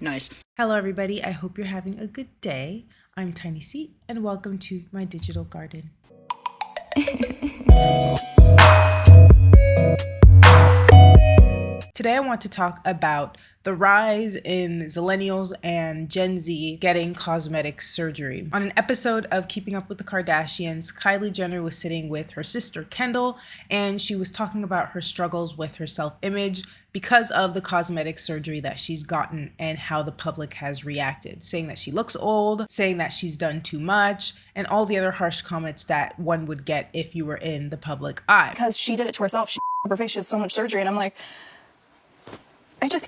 Nice. Hello everybody, I hope you're having a good day. I'm Tinysey and welcome to my digital garden. Today I want to talk about the rise in Zillennials and Gen Z getting cosmetic surgery. On an episode of Keeping Up with the Kardashians, Kylie Jenner was sitting with her sister Kendall, and she was talking about her struggles with her self-image because of the cosmetic surgery that she's gotten and how the public has reacted, saying that she looks old, saying that she's done too much, and all the other harsh comments that one would get if you were in the public eye. Because she did it to herself, her face, she has so much surgery, and I'm like,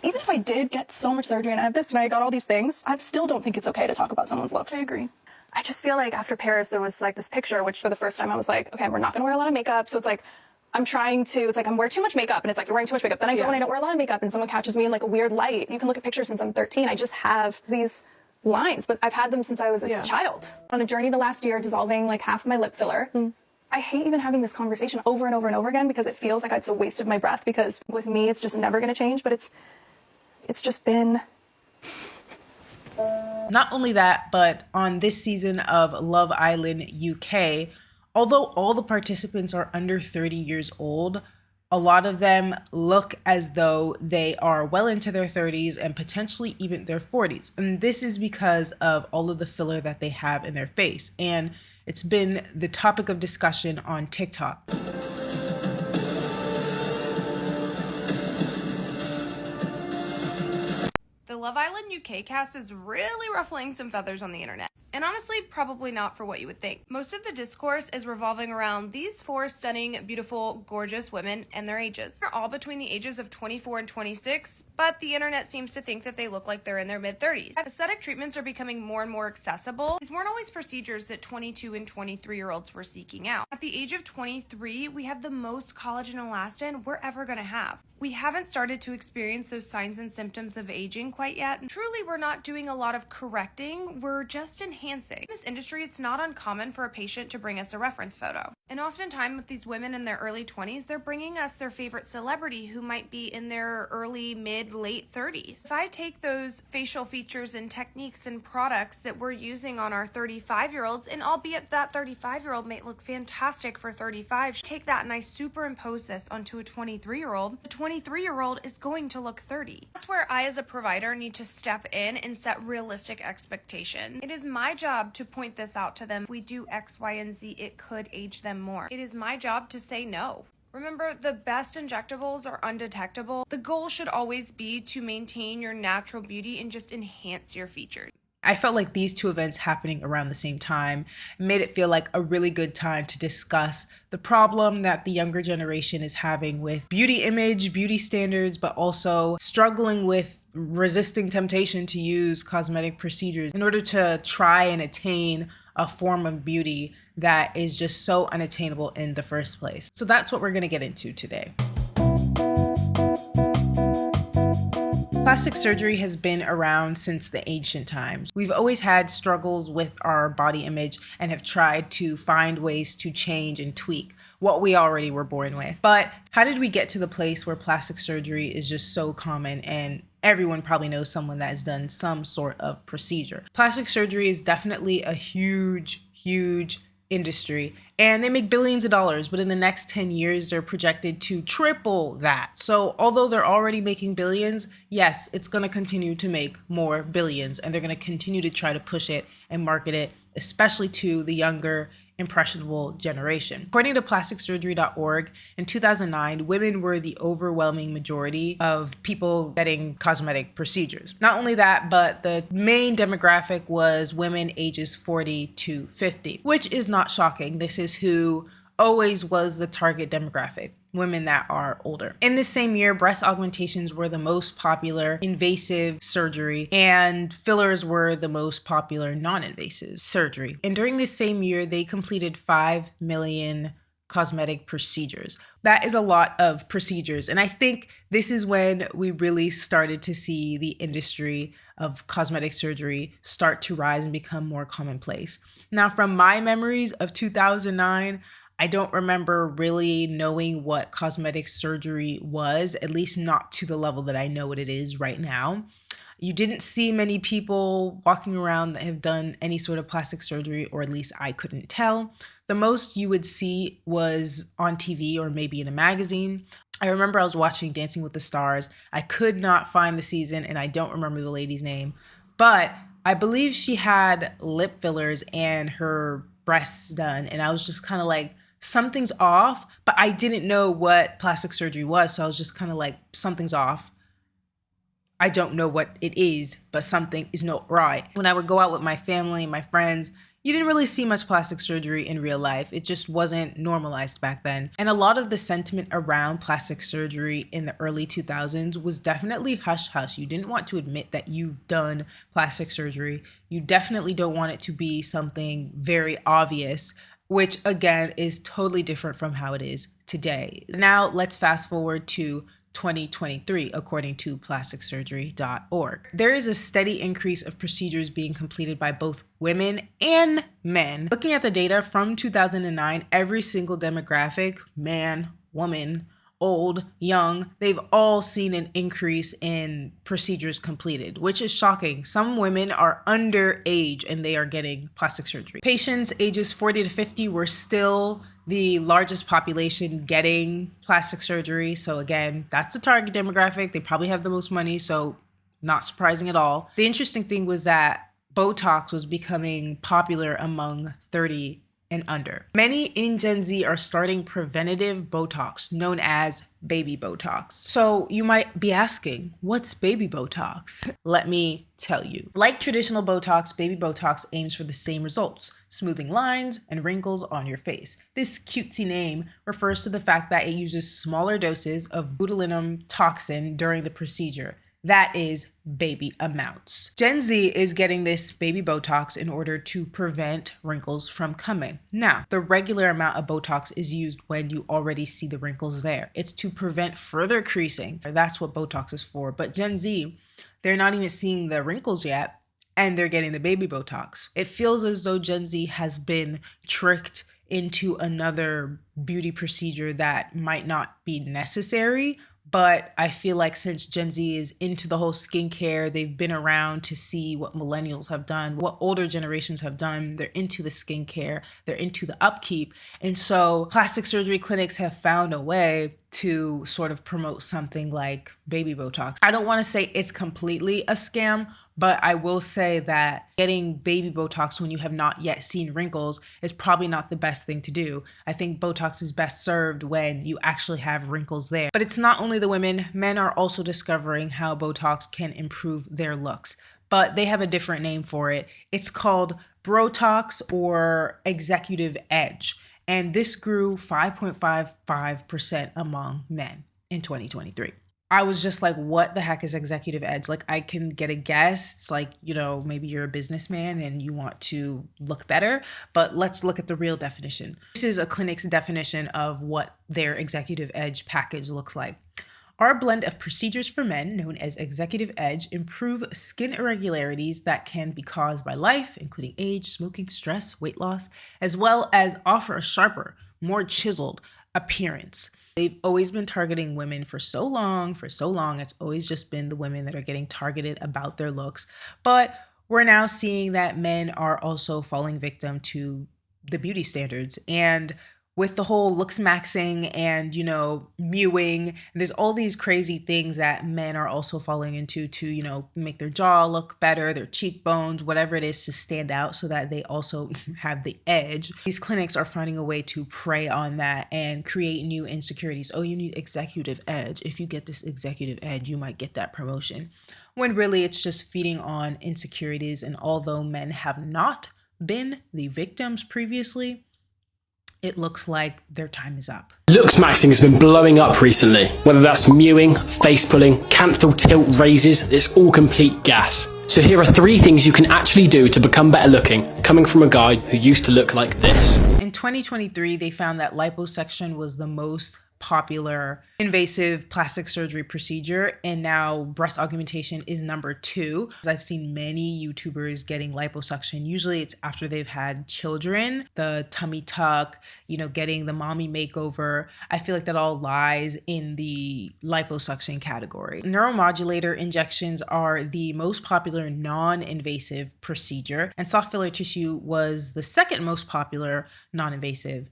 even if I did get so much surgery and I have this and I got all these things, I still don't think it's okay to talk about someone's looks. I agree. I just feel like after Paris, there was like this picture, which for the first time I was like, okay, we're not going to wear a lot of makeup. So it's like, I'm wearing too much makeup, and it's like, you're wearing too much makeup. Then I go and I don't wear a lot of makeup and someone catches me in like a weird light. You can look at pictures since I'm 13. I just have these lines, but I've had them since I was a child. On a journey the last year, dissolving like half of my lip filler. I hate even having this conversation over and over and over again because it feels like it's a waste of my breath, because with me, it's just never going to change, but it's just been. Not only that, but on this season of Love Island UK, although all the participants are under 30 years old, a lot of them look as though they are well into their 30s and potentially even their 40s. And this is because of all of the filler that they have in their face. And it's been the topic of discussion on TikTok. The Love Island UK cast is really ruffling some feathers on the internet. And honestly, probably not for what you would think. Most of the discourse is revolving around these four stunning, beautiful, gorgeous women and their ages. They're all between the ages of 24 and 26, but the internet seems to think that they look like they're in their mid-30s. Aesthetic treatments are becoming more and more accessible. These weren't always procedures that 22 and 23-year-olds were seeking out. At the age of 23, we have the most collagen and elastin we're ever gonna have. We haven't started to experience those signs and symptoms of aging quite yet. Truly, we're not doing a lot of correcting, we're just enhancing. In this industry, it's not uncommon for a patient to bring us a reference photo. And oftentimes with these women in their early 20s, they're bringing us their favorite celebrity who might be in their early, mid, late 30s. If I take those facial features and techniques and products that we're using on our 35-year-olds, and albeit that 35-year-old may look fantastic for 35, take that and I superimpose this onto a 23-year-old, the 23-year-old is going to look 30. That's where I as a provider need to step in and set realistic expectations. It is my job to point this out to them. If we do X, Y, and Z, it could age them more. It is my job to say no. Remember, the best injectables are undetectable. The goal should always be to maintain your natural beauty and just enhance your features. I felt like these two events happening around the same time made it feel like a really good time to discuss the problem that the younger generation is having with beauty image, beauty standards, but also struggling with resisting temptation to use cosmetic procedures in order to try and attain a form of beauty that is just so unattainable in the first place. So that's what we're going to get into today. Plastic surgery has been around since the ancient times. We've always had struggles with our body image and have tried to find ways to change and tweak what we already were born with. But how did we get to the place where plastic surgery is just so common and everyone probably knows someone that has done some sort of procedure? Plastic surgery is definitely a huge industry, and they make billions of dollars, but in the next 10 years, they're projected to triple that. So although they're already making billions, yes, it's going to continue to make more billions, and they're going to continue to try to push it and market it, especially to the younger, impressionable generation. According to plasticsurgery.org, in 2009, women were the overwhelming majority of people getting cosmetic procedures. Not only that, but the main demographic was women ages 40 to 50, which is not shocking. This is who always was the target demographic, women that are older. In the same year, breast augmentations were the most popular invasive surgery, and fillers were the most popular non-invasive surgery. And during this same year, they completed 5 million cosmetic procedures. That is a lot of procedures. And I think this is when we really started to see the industry of cosmetic surgery start to rise and become more commonplace. Now, from my memories of 2009, I don't remember really knowing what cosmetic surgery was, at least not to the level that I know what it is right now. You didn't see many people walking around that have done any sort of plastic surgery, or at least I couldn't tell. The most you would see was on TV or maybe in a magazine. I remember I was watching Dancing with the Stars. I could not find the season and I don't remember the lady's name, but I believe she had lip fillers and her breasts done. And I was just kind of like, something's off, but I didn't know what plastic surgery was. So I was just kind of like, something's off. I don't know what it is, but something is not right. When I would go out with my family, my friends, you didn't really see much plastic surgery in real life. It just wasn't normalized back then. And a lot of the sentiment around plastic surgery in the early 2000s was definitely hush hush. You didn't want to admit that you've done plastic surgery. You definitely don't want it to be something very obvious, which again is totally different from how it is today. Now let's fast forward to 2023, according to plasticsurgery.org. There is a steady increase of procedures being completed by both women and men. Looking at the data from 2009, every single demographic, man, woman, old, young, they've all seen an increase in procedures completed, which is shocking. Some women are underage and they are getting plastic surgery. Patients ages 40 to 50 were still the largest population getting plastic surgery. So again, that's the target demographic. They probably have the most money, so not surprising at all. The interesting thing was that Botox was becoming popular among 30 and under. Many in Gen Z are starting preventative Botox, known as baby Botox. So you might be asking, what's baby Botox? Let me tell you. Like traditional Botox, baby Botox aims for the same results, smoothing lines and wrinkles on your face. This cutesy name refers to the fact that it uses smaller doses of botulinum toxin during the procedure. That is baby amounts. Gen Z is getting this baby Botox in order to prevent wrinkles from coming. Now, the regular amount of Botox is used when you already see the wrinkles there. It's to prevent further creasing. That's what Botox is for. But Gen Z, they're not even seeing the wrinkles yet, and they're getting the baby Botox. It feels as though Gen Z has been tricked into another beauty procedure that might not be necessary. But I feel like since Gen Z is into the whole skincare, they've been around to see what millennials have done, what older generations have done. They're into the skincare, they're into the upkeep. And so plastic surgery clinics have found a way to sort of promote something like baby Botox. I don't want to say it's completely a scam, but I will say that getting baby Botox when you have not yet seen wrinkles is probably not the best thing to do. I think Botox is best served when you actually have wrinkles there. But it's not only the women, men are also discovering how Botox can improve their looks, but they have a different name for it. It's called Brotox or Executive Edge. And this grew 5.55% among men in 2023. I was just like, what the heck is executive edge? Like, I can get a guess. It's like, you know, maybe you're a businessman and you want to look better, but let's look at the real definition. This is a clinic's definition of what their executive edge package looks like. Our blend of procedures for men, known as Executive Edge, improve skin irregularities that can be caused by life, including age, smoking, stress, weight loss, as well as offer a sharper, more chiseled appearance. They've always been targeting women for so long. It's always just been the women that are getting targeted about their looks. But we're now seeing that men are also falling victim to the beauty standards. And with the whole looks maxing and, you know, mewing, and there's all these crazy things that men are also falling into to, you know, make their jaw look better, their cheekbones, whatever it is to stand out so that they also have the edge. These clinics are finding a way to prey on that and create new insecurities. Oh, you need executive edge. If you get this executive edge, you might get that promotion. When really it's just feeding on insecurities. And although men have not been the victims previously, it looks like their time is up. Looks maxing has been blowing up recently. Whether that's mewing, face pulling, canthal tilt raises, it's all complete gas. So here are 3 things you can actually do to become better looking, coming from a guy who used to look like this. In 2023, they found that liposuction was the most popular invasive plastic surgery procedure, and now breast augmentation is number 2. I've seen many YouTubers getting liposuction. Usually it's after they've had children, the tummy tuck, getting the mommy makeover. I feel like that all lies in the liposuction category. Neuromodulator injections are the most popular non-invasive procedure, and soft filler tissue was the second most popular non-invasive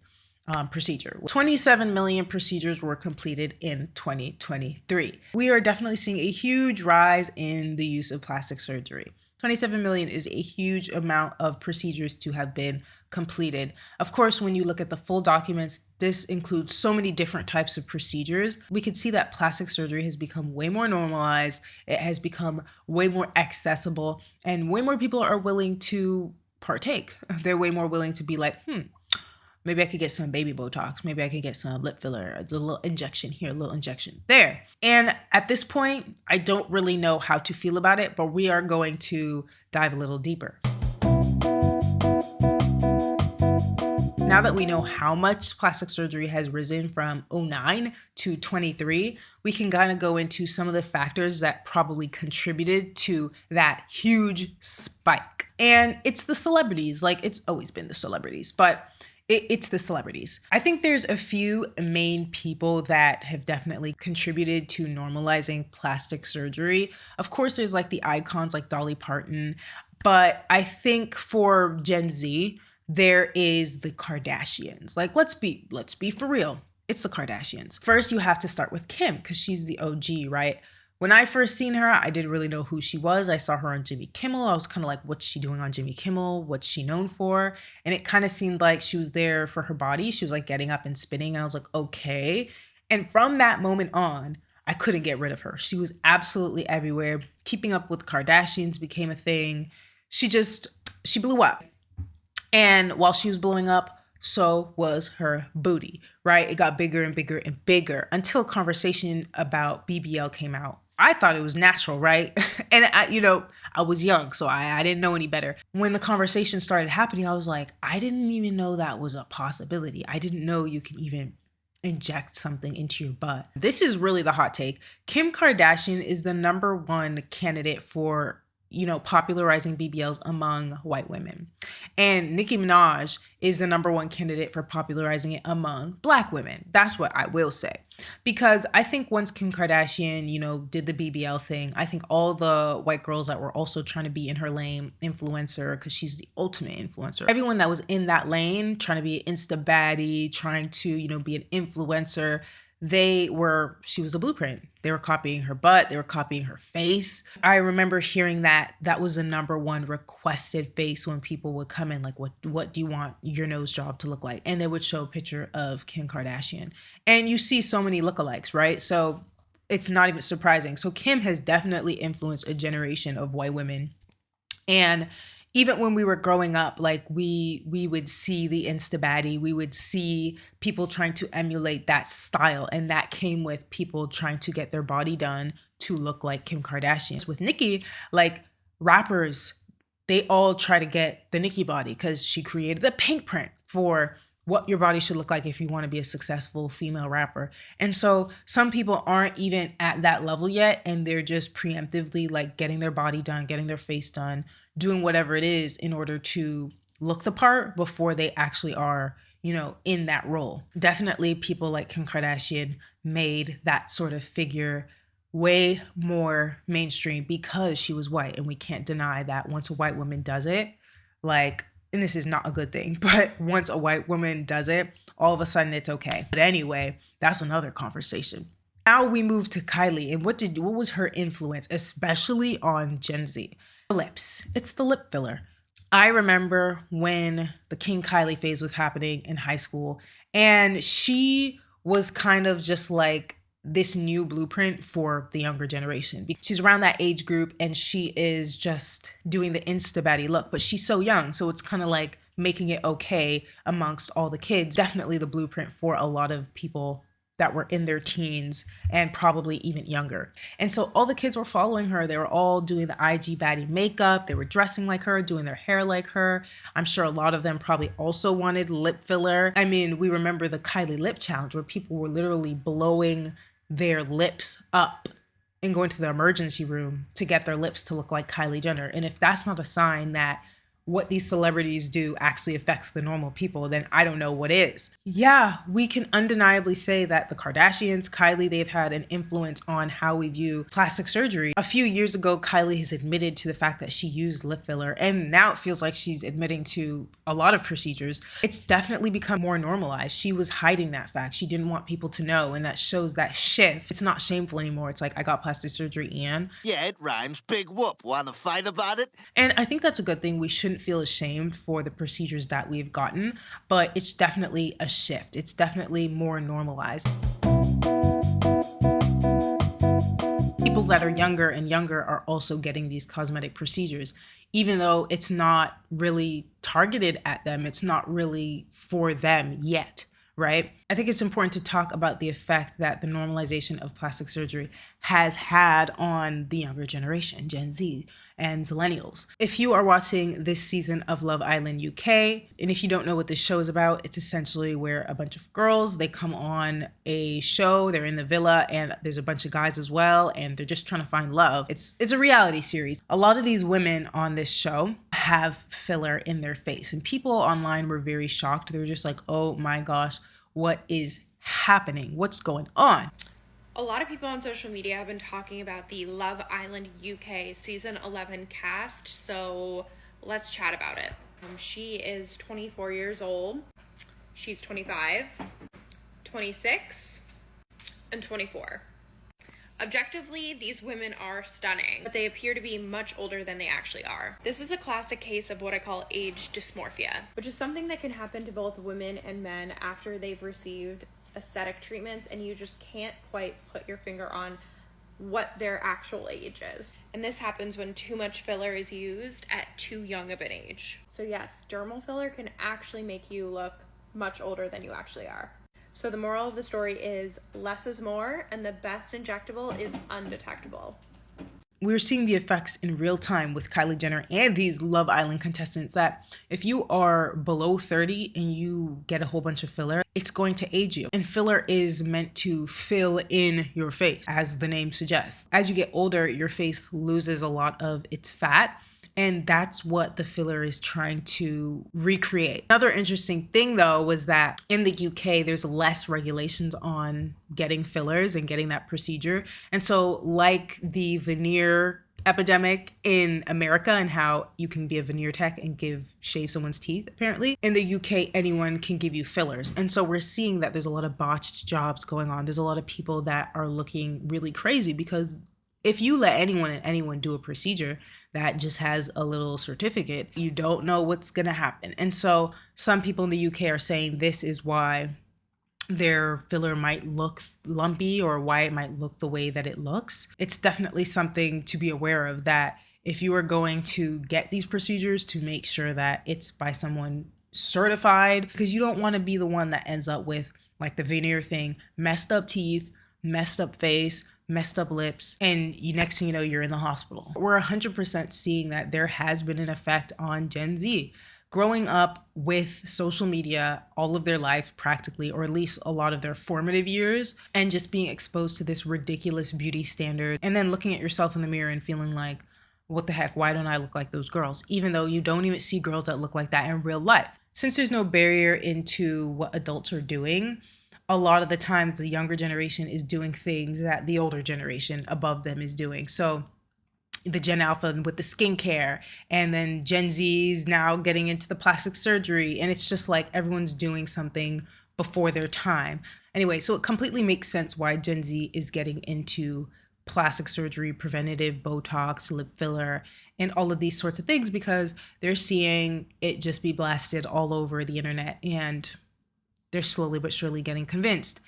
procedure. 27 million procedures were completed in 2023. We are definitely seeing a huge rise in the use of plastic surgery. 27 million is a huge amount of procedures to have been completed. Of course, when you look at the full documents, this includes so many different types of procedures. We could see that plastic surgery has become way more normalized. It has become way more accessible, and way more people are willing to partake. They're way more willing to be like, maybe I could get some baby Botox. Maybe I could get some lip filler, a little injection here, a little injection there. And at this point, I don't really know how to feel about it, but we are going to dive a little deeper. Now that we know how much plastic surgery has risen from 2009 to 23, we can kind of go into some of the factors that probably contributed to that huge spike. And it's the celebrities. Like, it's always been the celebrities, but it's the celebrities. I think there's a few main people that have definitely contributed to normalizing plastic surgery. Of course, there's like the icons like Dolly Parton, but I think for Gen Z, there is the Kardashians. Like, let's be for real. It's the Kardashians. First, you have to start with Kim because she's the OG, right? When I first seen her, I didn't really know who she was. I saw her on Jimmy Kimmel. I was kind of like, what's she doing on Jimmy Kimmel? What's she known for? And it kind of seemed like she was there for her body. She was like getting up and spinning. And I was like, okay. And from that moment on, I couldn't get rid of her. She was absolutely everywhere. Keeping up with Kardashians became a thing. She blew up. And while she was blowing up, so was her booty, right? It got bigger and bigger and bigger until conversation about BBL came out. I thought it was natural, right? And I was young, so I didn't know any better. When the conversation started happening, I was like, I didn't even know that was a possibility. I didn't know you can even inject something into your butt. This is really the hot take. Kim Kardashian is the number 1 candidate for popularizing BBLs among white women. And Nicki Minaj is the number 1 candidate for popularizing it among Black women. That's what I will say. Because I think once Kim Kardashian, did the BBL thing, I think all the white girls that were also trying to be in her lane, influencer, because she's the ultimate influencer. Everyone that was in that lane, trying to be an Insta baddie, trying to, be an influencer, she was a blueprint. They were copying her butt. They were copying her face. I remember hearing that was the number 1 requested face when people would come in, like, what do you want your nose job to look like? And they would show a picture of Kim Kardashian. And you see so many lookalikes, right? So it's not even surprising. So Kim has definitely influenced a generation of white women. And even when we were growing up, like we would see the Insta baddie, we would see people trying to emulate that style. And that came with people trying to get their body done to look like Kim Kardashian. With Nicki, like rappers, they all try to get the Nicki body because she created the pink print for what your body should look like if you want to be a successful female rapper. And so some people aren't even at that level yet, and they're just preemptively like getting their body done, getting their face done, doing whatever it is in order to look the part before they actually are, in that role. Definitely people like Kim Kardashian made that sort of figure way more mainstream because she was white. And we can't deny that once a white woman does it, and this is not a good thing, but once a white woman does it, all of a sudden it's okay. But anyway, that's another conversation. Now we move to Kylie, and what was her influence, especially on Gen Z? Lips. It's the lip filler. I remember when the King Kylie phase was happening in high school, and she was kind of just like this new blueprint for the younger generation. She's around that age group and she is just doing the Insta baddie look, but she's so young. So it's kind of like making it okay amongst all the kids. Definitely the blueprint for a lot of people that were in their teens and probably even younger. And so all the kids were following her. They were all doing the IG baddie makeup. They were dressing like her, doing their hair like her. I'm sure a lot of them probably also wanted lip filler. I mean, we remember the Kylie lip challenge where people were literally blowing their lips up and going to the emergency room to get their lips to look like Kylie Jenner. And if that's not a sign that what these celebrities do actually affects the normal people, then I don't know what is. Yeah, we can undeniably say that the Kardashians, Kylie, they've had an influence on how we view plastic surgery. A few years ago, Kylie has admitted to the fact that she used lip filler, and now it feels like she's admitting to a lot of procedures. It's definitely become more normalized. She was hiding that fact. She didn't want people to know, and that shows that shift. It's not shameful anymore. It's like, I got plastic surgery and... Yeah, it rhymes. Big whoop. Wanna fight about it? And I think that's a good thing. We shouldn't feel ashamed for the procedures that we've gotten, but it's definitely a shift. It's definitely more normalized. People that are younger and younger are also getting these cosmetic procedures, even though it's not really targeted at them. It's not really for them yet, right? I think it's important to talk about the effect that the normalization of plastic surgery has had on the younger generation, Gen Z and Zillennials. If you are watching this season of Love Island UK, and if you don't know what this show is about, it's essentially where a bunch of girls, they come on a show, they're in the villa, and there's a bunch of guys as well, and they're just trying to find love. It's a reality series. A lot of these women on this show have filler in their face, and people online were very shocked. They were just like, oh my gosh, what is happening? What's going on? A lot of people on social media have been talking about the Love Island UK season 11 cast, so let's chat about it. She is 24 years old, she's 25, 26, and 24. Objectively, these women are stunning, but they appear to be much older than they actually are. This is a classic case of what I call age dysmorphia, which is something that can happen to both women and men after they've received aesthetic treatments and you just can't quite put your finger on what their actual age is. And this happens when too much filler is used at too young of an age. So yes, dermal filler can actually make you look much older than you actually are. So the moral of the story is less is more, and the best injectable is undetectable. We're seeing the effects in real time with Kylie Jenner and these Love Island contestants that if you are below 30 and you get a whole bunch of filler, it's going to age you. And filler is meant to fill in your face, as the name suggests. As you get older, your face loses a lot of its fat. And that's what the filler is trying to recreate. Another interesting thing, though, was that in the UK, there's less regulations on getting fillers and getting that procedure. And so like the veneer epidemic in America and how you can be a veneer tech and shave someone's teeth, apparently, in the UK, anyone can give you fillers. And so we're seeing that there's a lot of botched jobs going on. There's a lot of people that are looking really crazy because if you let anyone and anyone do a procedure that just has a little certificate, you don't know what's going to happen. And so some people in the UK are saying this is why their filler might look lumpy or why it might look the way that it looks. It's definitely something to be aware of, that if you are going to get these procedures, to make sure that it's by someone certified, because you don't want to be the one that ends up with, like the veneer thing, messed up teeth, messed up face, messed up lips, and next thing you know, you're in the hospital. We're 100% seeing that there has been an effect on Gen Z. Growing up with social media all of their life practically, or at least a lot of their formative years, and just being exposed to this ridiculous beauty standard, and then looking at yourself in the mirror and feeling like, what the heck, why don't I look like those girls? Even though you don't even see girls that look like that in real life. Since there's no barrier into what adults are doing, a lot of the times the younger generation is doing things that the older generation above them is doing. So the Gen Alpha with the skincare, and then Gen Z's now getting into the plastic surgery. And it's just like everyone's doing something before their time. Anyway, so it completely makes sense why Gen Z is getting into plastic surgery, preventative, Botox, lip filler, and all of these sorts of things, because they're seeing it just be blasted all over the internet, and they're slowly but surely getting convinced.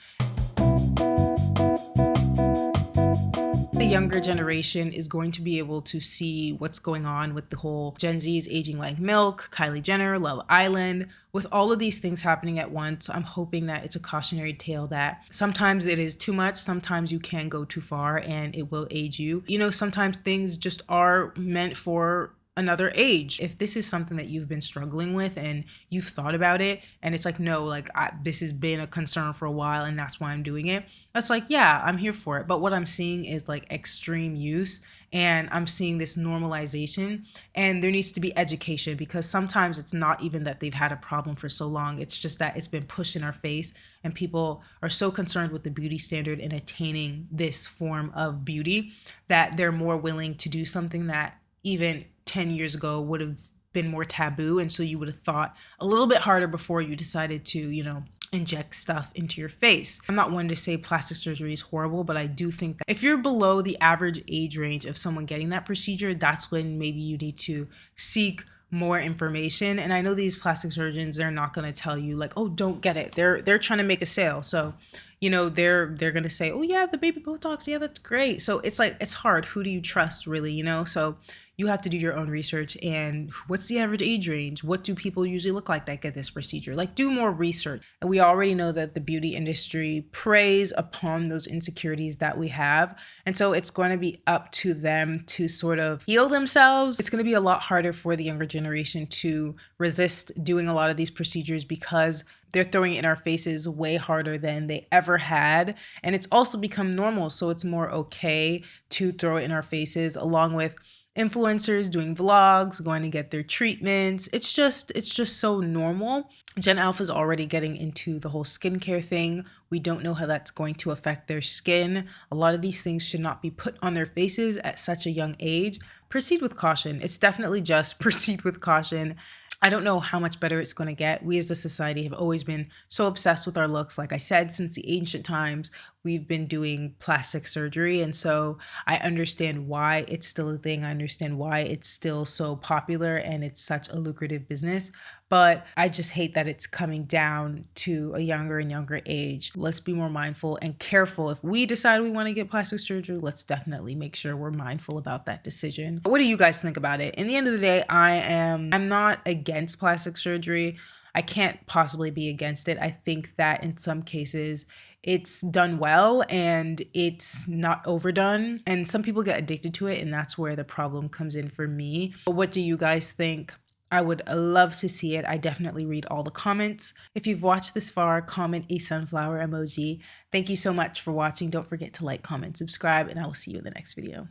The younger generation is going to be able to see what's going on with the whole Gen Z's aging like milk, Kylie Jenner, Love Island. With all of these things happening at once, I'm hoping that it's a cautionary tale that sometimes it is too much, sometimes you can go too far and it will age you. You know, sometimes things just are meant for another age. If this is something that you've been struggling with and you've thought about it and it's like, no, like this has been a concern for a while and that's why I'm doing it, that's like, yeah, I'm here for it. But what I'm seeing is like extreme use, and I'm seeing this normalization, and there needs to be education, because sometimes it's not even that they've had a problem for so long, it's just that it's been pushed in our face and people are so concerned with the beauty standard and attaining this form of beauty that they're more willing to do something that even 10 years ago would have been more taboo. And so you would have thought a little bit harder before you decided to, you know, inject stuff into your face. I'm not one to say plastic surgery is horrible, but I do think that if you're below the average age range of someone getting that procedure, that's when maybe you need to seek more information. And I know these plastic surgeons, they're not going to tell you like, oh, don't get it. They're trying to make a sale. So, you know, they're going to say, oh yeah, the baby Botox, yeah, that's great. So it's like, it's hard. Who do you trust really, you know? So you have to do your own research. And what's the average age range? What do people usually look like that get this procedure? Like, do more research. And we already know that the beauty industry preys upon those insecurities that we have. And so it's going to be up to them to sort of heal themselves. It's going to be a lot harder for the younger generation to resist doing a lot of these procedures because they're throwing it in our faces way harder than they ever had. And it's also become normal. So it's more okay to throw it in our faces, along with influencers doing vlogs, going to get their treatments. It's just so normal. Gen Alpha is already getting into the whole skincare thing. We don't know how that's going to affect their skin. A lot of these things should not be put on their faces at such a young age. Proceed with caution. It's definitely just proceed with caution. I don't know how much better it's going to get. We as a society have always been so obsessed with our looks. Like I said, since the ancient times, we've been doing plastic surgery. And so I understand why it's still a thing. I understand why it's still so popular and it's such a lucrative business. But I just hate that it's coming down to a younger and younger age. Let's be more mindful and careful. If we decide we want to get plastic surgery, let's definitely make sure we're mindful about that decision. What do you guys think about it? In the end of the day, I'm not against plastic surgery. I can't possibly be against it. I think that in some cases it's done well and it's not overdone. And some people get addicted to it, and that's where the problem comes in for me. But what do you guys think? I would love to see it. I definitely read all the comments. If you've watched this far, comment a sunflower emoji. Thank you so much for watching. Don't forget to like, comment, subscribe, and I will see you in the next video.